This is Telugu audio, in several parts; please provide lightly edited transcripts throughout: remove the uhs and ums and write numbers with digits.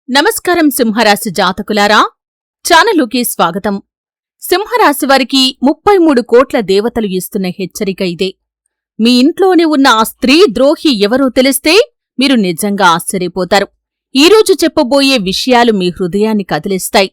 నమస్కారం సింహరాశి జాతకులారా, ఛానలుకి స్వాగతం. సింహరాశివారికి 33 కోట్ల దేవతలు ఇస్తున్న హెచ్చరిక ఇదే. మీ ఇంట్లోనే ఉన్న ఆ స్త్రీ ద్రోహి ఎవరో తెలిస్తే మీరు నిజంగా ఆశ్చర్యపోతారు. ఈరోజు చెప్పబోయే విషయాలు మీ హృదయాన్ని కదిలిస్తాయి.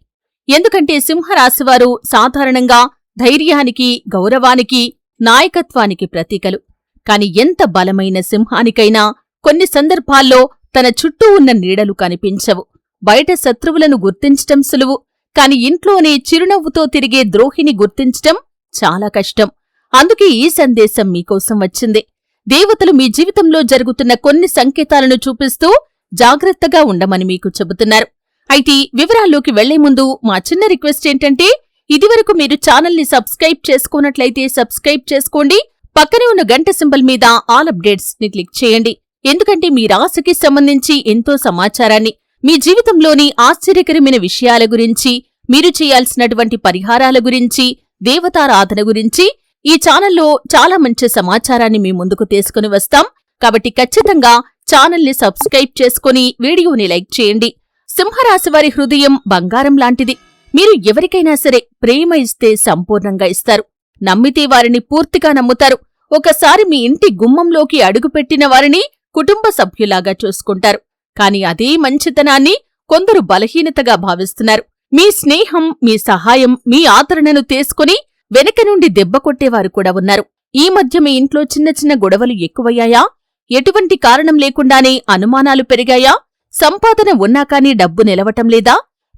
ఎందుకంటే సింహరాశివారు సాధారణంగా ధైర్యానికి, గౌరవానికి, నాయకత్వానికి ప్రతీకలు. కాని ఎంత బలమైన సింహానికైనా కొన్ని సందర్భాల్లో తన చుట్టూ ఉన్న నీడలు కనిపించవు. బయట శత్రువులను గుర్తించటం సులువు, కాని ఇంట్లోనే చిరునవ్వుతో తిరిగే ద్రోహిని గుర్తించటం చాలా కష్టం. అందుకే ఈ సందేశం మీకోసం వచ్చింది. దేవతలు మీ జీవితంలో జరుగుతున్న కొన్ని సంకేతాలను చూపిస్తూ జాగ్రత్తగా ఉండమని మీకు చెబుతున్నారు. అయితే వివరాల్లోకి వెళ్లే ముందు మా చిన్న రిక్వెస్ట్ ఏంటంటే, ఇదివరకు మీరు ఛానల్ని సబ్స్క్రైబ్ చేసుకున్నట్లయితే సబ్స్క్రైబ్ చేసుకోండి. పక్కనే ఉన్న గంట సింబల్ మీద ఆల్ అప్డేట్స్ ని క్లిక్ చేయండి. ఎందుకంటే మీ రాశికి సంబంధించి ఎంతో సమాచారాన్ని, మీ జీవితంలోని ఆశ్చర్యకరమైన విషయాల గురించి, మీరు చేయాల్సినటువంటి పరిహారాల గురించి, దేవతారాధన గురించి ఈ ఛానల్లో చాలా మంచి సమాచారాన్ని మీ ముందుకు తీసుకుని వస్తాం. కాబట్టి ఖచ్చితంగా ఛానల్ని సబ్స్క్రైబ్ చేసుకుని వీడియోని లైక్ చేయండి. సింహరాశివారి హృదయం బంగారం లాంటిది. మీరు ఎవరికైనా సరే ప్రేమ ఇస్తే సంపూర్ణంగా ఇస్తారు. నమ్మితే వారిని పూర్తిగా నమ్ముతారు. ఒకసారి మీ ఇంటి గుమ్మంలోకి అడుగుపెట్టిన వారిని కుటుంబ సభ్యులాగా చూసుకుంటారు. కాని అదే మంచితనాన్ని కొందరు బలహీనతగా భావిస్తున్నారు. మీ స్నేహం, మీ సహాయం, మీ ఆదరణను తీసుకుని వెనక నుండి దెబ్బ కొట్టేవారు కూడా ఉన్నారు. ఈ మధ్య మీ ఇంట్లో చిన్న చిన్న గొడవలు ఎక్కువయ్యాయా? ఎటువంటి కారణం లేకుండానే అనుమానాలు పెరిగాయా? సంపాదన ఉన్నా కాని డబ్బు నిలవటం లేదా?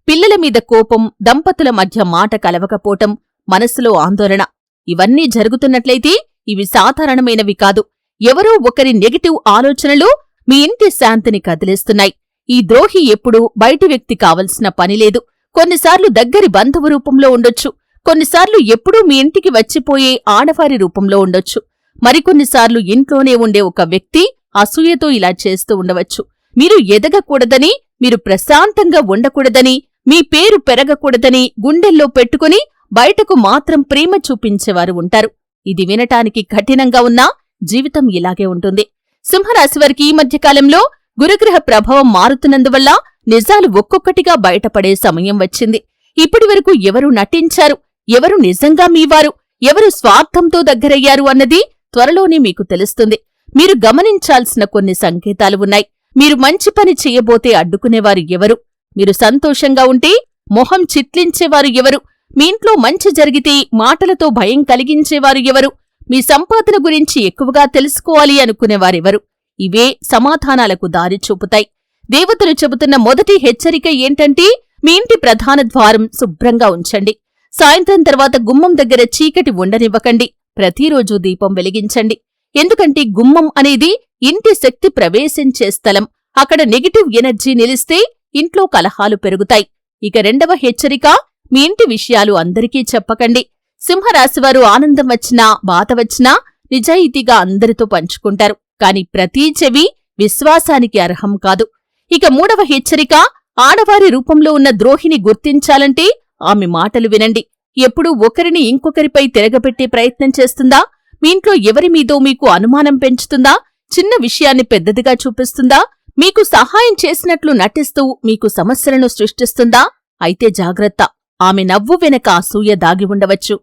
పిల్లల మీద కోపం, దంపతుల మధ్య మాట కలవకపోవటం, మనసులో ఆందోళన, ఇవన్నీ జరుగుతున్నట్లయితే ఇవి సాధారణమైనవి కాదు. ఎవరో ఒకరి నెగటివ్ ఆలోచనలు మీ ఇంటి శాంతిని కదిలిస్తున్నాయి. ఈ ద్రోహి ఎప్పుడూ బయటి వ్యక్తి కావలసిన పనిలేదు. కొన్నిసార్లు దగ్గరి బంధువు రూపంలో ఉండొచ్చు. కొన్నిసార్లు ఎప్పుడూ మీ ఇంటికి వచ్చిపోయే ఆడవారి రూపంలో ఉండొచ్చు. మరికొన్నిసార్లు ఇంట్లోనే ఉండే ఒక వ్యక్తి అసూయతో ఇలా చేస్తూ ఉండవచ్చు. మీరు ఎదగకూడదని, మీరు ప్రశాంతంగా ఉండకూడదని, మీ పేరు పెరగకూడదని గుండెల్లో పెట్టుకుని బయటకు మాత్రం ప్రేమ చూపించేవారు ఉంటారు. ఇది వినటానికి కఠినంగా ఉన్నా జీవితం ఇలాగే ఉంటుంది. సింహరాశివారికి ఈ మధ్యకాలంలో గురుగ్రహ ప్రభావం మారుతున్నందువల్ల నిజాలు ఒక్కొక్కటిగా బయటపడే సమయం వచ్చింది. ఇప్పటివరకు ఎవరు నటించారు, ఎవరు నిజంగా మీవారు, ఎవరు స్వార్థంతో దగ్గరయ్యారు అన్నది త్వరలోనే మీకు తెలుస్తుంది. మీరు గమనించాల్సిన కొన్ని సంకేతాలు ఉన్నాయి. మీరు మంచి పని చెయ్యబోతే అడ్డుకునేవారు ఎవరు? మీరు సంతోషంగా ఉంటే మొహం చిట్లించేవారు ఎవరు? మీ ఇంట్లో మంచి జరిగితే మాటలతో భయం కలిగించేవారు ఎవరు? మీ సంపాదన గురించి ఎక్కువగా తెలుసుకోవాలి అనుకునేవారెవరు? ఇవే సమాధానాలకు దారి చూపుతాయి. దేవతలు చెబుతున్న మొదటి హెచ్చరిక ఏంటంటే, మీ ఇంటి ప్రధాన ద్వారం శుభ్రంగా ఉంచండి. సాయంత్రం తర్వాత గుమ్మం దగ్గర చీకటి ఉండనివ్వకండి. ప్రతిరోజూ దీపం వెలిగించండి. ఎందుకంటే గుమ్మం అనేది ఇంటి శక్తి ప్రవేశించే స్థలం. అక్కడ నెగిటివ్ ఎనర్జీ నిలిస్తే ఇంట్లో కలహాలు పెరుగుతాయి. ఇక రెండవ హెచ్చరిక, మీ ఇంటి విషయాలు అందరికీ చెప్పకండి. సింహరాశివారు ఆనందం వచ్చినా, బాధ వచ్చినా నిజాయితీగా అందరితో పంచుకుంటారు. కాని ప్రతీ చెవి విశ్వాసానికి అర్హం కాదు. ఇక మూడవ హెచ్చరిక, ఆడవారి రూపంలో ఉన్న ద్రోహిని గుర్తించాలంటే ఆమె మాటలు వినండి. ఎప్పుడూ ఒకరిని ఇంకొకరిపై తిరగబెట్టే ప్రయత్నం చేస్తుందా? మీ ఇంట్లో ఎవరి మీదో మీకు అనుమానం పెంచుతుందా? చిన్న విషయాన్ని పెద్దదిగా చూపిస్తుందా? మీకు సహాయం చేసినట్లు నటిస్తూ మీకు సమస్యలను సృష్టిస్తుందా? అయితే జాగ్రత్త, ఆమె నవ్వు వెనక అసూయ దాగి ఉండవచ్చు.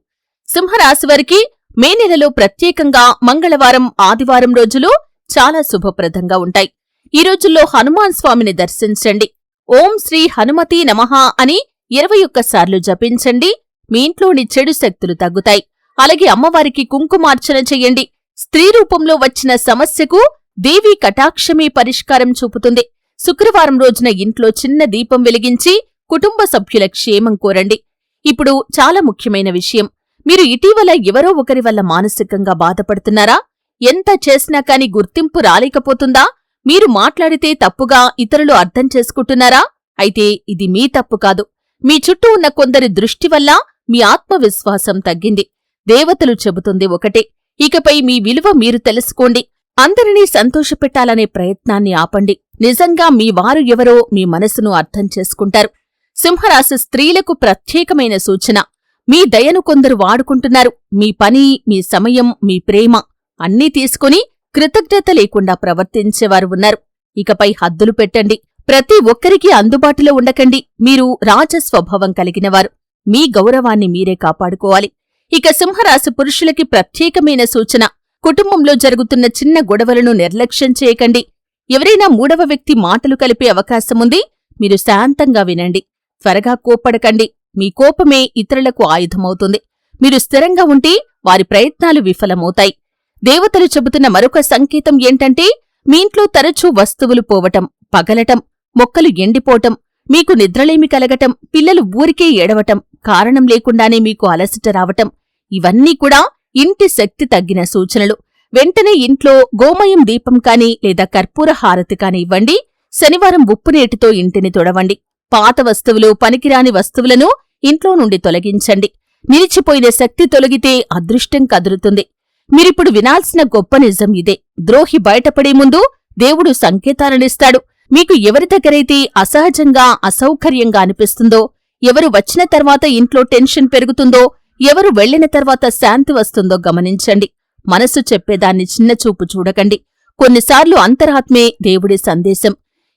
సింహరాశివారికి మే నెలలో ప్రత్యేకంగా మంగళవారం, ఆదివారం రోజులు చాలా శుభప్రదంగా ఉంటాయి. ఈ రోజుల్లో హనుమాన్ స్వామిని దర్శించండి. ఓం శ్రీ హనుమతీ నమః అని 21 సార్లు జపించండి. మీ ఇంట్లోని చెడు శక్తులు తగ్గుతాయి. అలాగే అమ్మవారికి కుంకుమార్చన చెయ్యండి. స్త్రీ రూపంలో వచ్చిన సమస్యకు దేవీ కటాక్షమే పరిష్కారం చూపుతుంది. శుక్రవారం రోజున ఇంట్లో చిన్న దీపం వెలిగించి కుటుంబ సభ్యుల క్షేమం కోరండి. ఇప్పుడు చాలా ముఖ్యమైన విషయం, మీరు ఇటీవల ఎవరో ఒకరి వల్ల మానసికంగా బాధపడుతున్నారా? ఎంత చేసినా కాని గుర్తింపు రాలేకపోతుందా? మీరు మాట్లాడితే తప్పుగా ఇతరులు అర్థం చేసుకుంటున్నారా? అయితే ఇది మీ తప్పు కాదు. మీ చుట్టూ ఉన్న కొందరి దృష్టి వల్ల మీ ఆత్మవిశ్వాసం తగ్గింది. దేవతలు చెబుతుంది ఒకటే, ఇకపై మీ విలువ మీరు తెలుసుకోండి. అందరినీ సంతోషపెట్టాలనే ప్రయత్నాన్ని ఆపండి. నిజంగా మీ వారు ఎవరో మీ మనసును అర్థం చేసుకుంటారు. సింహరాశి స్త్రీలకు ప్రత్యేకమైన సూచన, మీ దయను కొందరు వాడుకుంటున్నారు. మీ పని, మీ సమయం, మీ ప్రేమ అన్నీ తీసుకుని కృతజ్ఞత లేకుండా ప్రవర్తించేవారు ఉన్నారు. ఇకపై హద్దులు పెట్టండి. ప్రతి ఒక్కరికీ అందుబాటులో ఉండకండి. మీరు రాజస్వభావం కలిగినవారు. మీ గౌరవాన్ని మీరే కాపాడుకోవాలి. ఇక సింహరాశి పురుషులకి ప్రత్యేకమైన సూచన: కుటుంబంలో జరుగుతున్న చిన్న గొడవలను నిర్లక్ష్యం చేయకండి. ఎవరైనా మూడవ వ్యక్తి మాటలు కలిపే అవకాశముంది. మీరు శాంతంగా వినండి. త్వరగా కోప్పడకండి. మీ కోపమే ఇతరులకు ఆయుధమవుతుంది. మీరు స్థిరంగా ఉంటే వారి ప్రయత్నాలు విఫలమవుతాయి. దేవతలు చెబుతున్న మరొక సంకేతం ఏంటంటే, మీ ఇంట్లో తరచూ వస్తువులు పోవటం, పగలటం, మొక్కలు ఎండిపోవటం, మీకు నిద్రలేమి కలగటం, పిల్లలు ఊరికే ఏడవటం, కారణం లేకుండానే మీకు అలసట రావటం, ఇవన్నీ కూడా ఇంటి శక్తి తగ్గిన సూచనలు. వెంటనే ఇంట్లో గోమయం దీపం కాని లేదా కర్పూర హారతి కాని ఇవ్వండి. శనివారం ఉప్పునీటితో ఇంటిని తొడవండి. పాత వస్తువులు, పనికిరాని వస్తువులను ఇంట్లో నుండి తొలగించండి. నిలిచిపోయిన శక్తి తొలగితే అదృష్టం కదులుతుంది. మీరిప్పుడు వినాల్సిన గొప్ప నిజం ఇదే: ద్రోహి బయటపడే ముందు దేవుడు సంకేతాలనిస్తాడు. మీకు ఎవరి దగ్గరైతే అసహజంగా, అసౌకర్యంగా అనిపిస్తుందో, ఎవరు వచ్చిన తర్వాత ఇంట్లో టెన్షన్ పెరుగుతుందో, ఎవరు వెళ్లిన తర్వాత శాంతి వస్తుందో గమనించండి. మనసు చెప్పేదాన్ని చిన్నచూపు చూడకండి. కొన్నిసార్లు అంతరాత్మే దేవుడి సందేశం.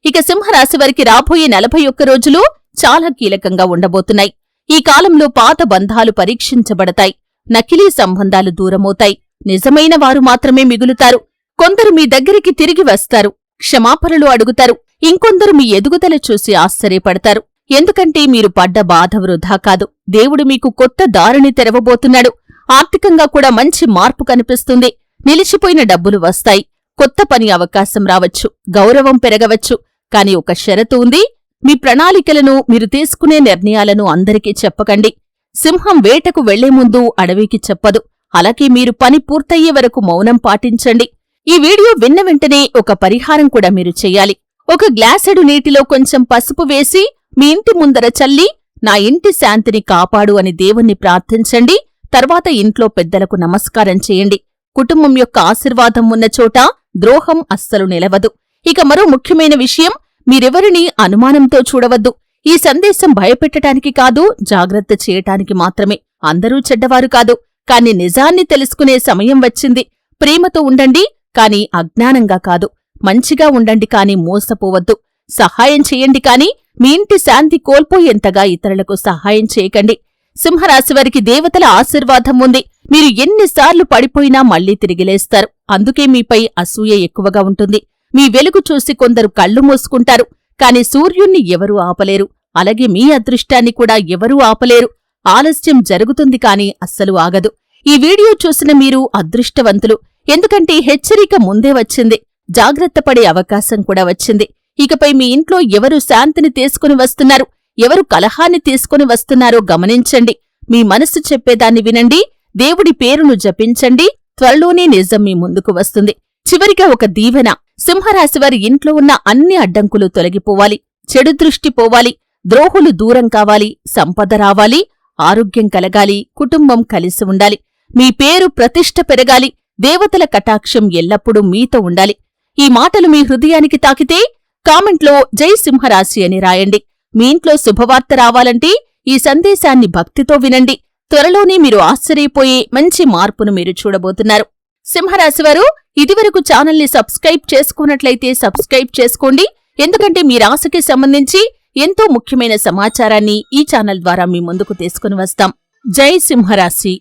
ఇక సింహరాశివారికి రాబోయే 41 రోజులు చాలా కీలకంగా ఉండబోతున్నాయి. ఈ కాలంలో పాత బంధాలు పరీక్షించబడతాయి. నకిలీ సంబంధాలు దూరమవుతాయి. నిజమైన వారు మాత్రమే మిగులుతారు. కొందరు మీ దగ్గరికి తిరిగి వస్తారు, క్షమాపణలు అడుగుతారు. ఇంకొందరు మీ ఎదుగుదల చూసి ఆశ్చర్యపడతారు. ఎందుకంటే మీరు పడ్డ బాధ వృధా కాదు. దేవుడు మీకు కొత్త దారిని తెరవబోతున్నాడు. ఆర్థికంగా కూడా మంచి మార్పు కనిపిస్తుంది. నిలిచిపోయిన డబ్బులు వస్తాయి. కొత్త పని అవకాశం రావచ్చు. గౌరవం పెరగవచ్చు. కాని ఒక షరతు ఉంది: మీ ప్రణాళికలను, మీరు తీసుకునే నిర్ణయాలను అందరికీ చెప్పకండి. సింహం వేటకు వెళ్లే ముందు అడవికి చెప్పదు. అలాగే మీరు పని పూర్తయ్యే వరకు మౌనం పాటించండి. ఈ వీడియో విన్న వెంటనే ఒక పరిహారం కూడా మీరు చెయ్యాలి. ఒక గ్లాసెడు నీటిలో కొంచెం పసుపు వేసి మీ ఇంటి ముందర చల్లి, నా ఇంటి శాంతిని కాపాడు అని దేవుణ్ణి ప్రార్థించండి. తర్వాత ఇంట్లో పెద్దలకు నమస్కారం చేయండి. కుటుంబం యొక్క ఆశీర్వాదం ఉన్న చోట ద్రోహం అస్సలు నిలవదు. ఇక మరో ముఖ్యమైన విషయం: మీరెవరినీ అనుమానంతో చూడవద్దు. ఈ సందేశం భయపెట్టడానికి కాదు, జాగ్రత్త చేయటానికి మాత్రమే. అందరూ చెడ్డవారు కాదు, కాని నిజాన్ని తెలుసుకునే సమయం వచ్చింది. ప్రేమతో ఉండండి, కాని అజ్ఞానంగా కాదు. మంచిగా ఉండండి, కాని మోసపోవద్దు. సహాయం చేయండి, కాని మీ ఇంటి శాంతి కోల్పోయేంతగా ఇతరులకు సహాయం చేయకండి. సింహరాశివారికి దేవతల ఆశీర్వాదం ఉంది. మీరు ఎన్నిసార్లు పడిపోయినా మళ్లీ తిరిగిలేస్తారు. అందుకే మీపై అసూయ ఎక్కువగా ఉంటుంది. మీ వెలుగు చూసి కొందరు కళ్ళు మూసుకుంటారు. కాని సూర్యుణ్ణి ఎవరూ ఆపలేరు. అలాగే మీ అదృష్టాన్ని కూడా ఎవరూ ఆపలేరు. ఆలస్యం జరుగుతుంది, కాని అస్సలు ఆగదు. ఈ వీడియో చూసిన మీరు అదృష్టవంతులు. ఎందుకంటే హెచ్చరిక ముందే వచ్చింది. జాగ్రత్త పడే అవకాశం కూడా వచ్చింది. ఇకపై మీ ఇంట్లో ఎవరు శాంతిని తీసుకుని వస్తున్నారు, ఎవరు కలహాన్ని తీసుకుని వస్తున్నారో గమనించండి. మీ మనసు చెప్పేదాన్ని వినండి. దేవుడి పేరును జపించండి. త్వరలోనే నిజం మీ ముందుకు వస్తుంది. చివరిగా ఒక దీవెన: సింహరాశివారి ఇంట్లో ఉన్న అన్ని అడ్డంకులు తొలగిపోవాలి. చెడు దృష్టి పోవాలి. ద్రోహులు దూరం కావాలి. సంపద రావాలి. ఆరోగ్యం కలగాలి. కుటుంబం కలిసి ఉండాలి. మీ పేరు ప్రతిష్ఠ పెరగాలి. దేవతల కటాక్షం ఎల్లప్పుడూ మీతో ఉండాలి. ఈ మాటలు మీ హృదయానికి తాకితే కామెంట్లో జై సింహరాశి అని రాయండి. మీ ఇంట్లో శుభవార్త రావాలంటే ఈ సందేశాన్ని భక్తితో వినండి. త్వరలోనే మీరు ఆశ్చర్యపోయే మంచి మార్పును మీరు చూడబోతున్నారు. సింహరాశివారు ఇదివరకు ఛానల్ని సబ్స్క్రైబ్ చేసుకున్నట్లయితే సబ్స్క్రైబ్ చేసుకోండి. ఎందుకంటే మీ రాశికి సంబంధించి ఎంతో ముఖ్యమైన సమాచారాన్ని ఈ ఛానల్ ద్వారా మీ ముందుకు తీసుకుని వస్తాం. జై సింహరాశి.